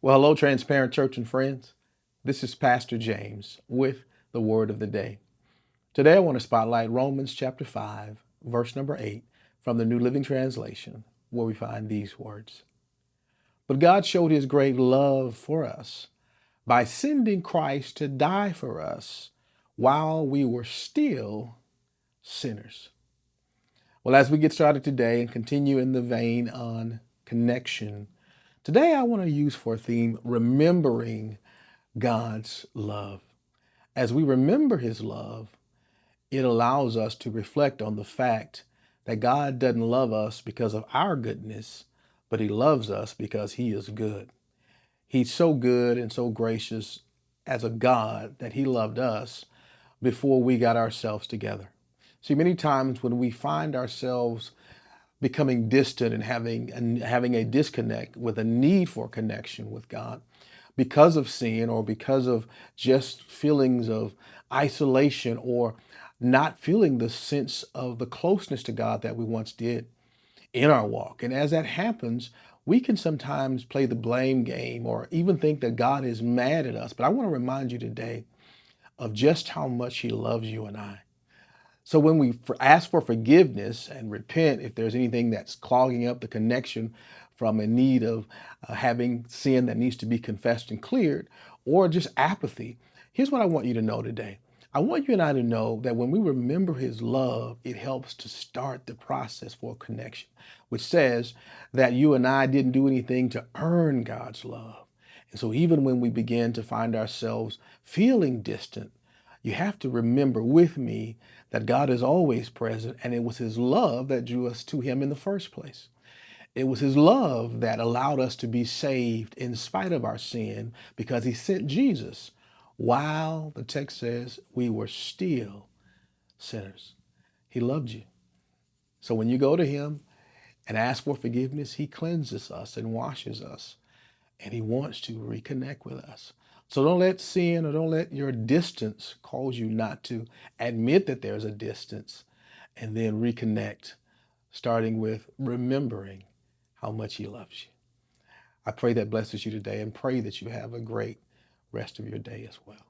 Well, hello, Transparent Church and friends. This is Pastor James with the Word of the Day. Today, I want to spotlight Romans chapter 5, verse number 8 from the New Living Translation, where we find these words. But God showed his great love for us by sending Christ to die for us while we were still sinners. Well, as we get started today and continue in the vein on connection, today I want to use for a theme remembering God's love. As we remember his love, it allows us to reflect on the fact that God doesn't love us because of our goodness, but he loves us because he is good. He's so good and so gracious as a God that he loved us before we got ourselves together. See, many times when we find ourselves becoming distant and having a disconnect with a need for connection with God because of sin or because of just feelings of isolation or not feeling the sense of the closeness to God that we once did in our walk. And as that happens, we can sometimes play the blame game or even think that God is mad at us. But I want to remind you today of just how much he loves you and I. So when we ask for forgiveness and repent, if there's anything that's clogging up the connection from a need of having sin that needs to be confessed and cleared, or just apathy, here's what I want you to know today. I want you and I to know that when we remember his love, it helps to start the process for connection, which says that you and I didn't do anything to earn God's love. And so even when we begin to find ourselves feeling distant, you have to remember with me that God is always present, and it was his love that drew us to him in the first place. It was his love that allowed us to be saved in spite of our sin because he sent Jesus while, the text says, we were still sinners. He loved you. So when you go to him and ask for forgiveness, he cleanses us and washes us, and he wants to reconnect with us. So don't let sin or don't let your distance cause you not to admit that there's a distance and then reconnect, starting with remembering how much he loves you. I pray that blesses you today and pray that you have a great rest of your day as well.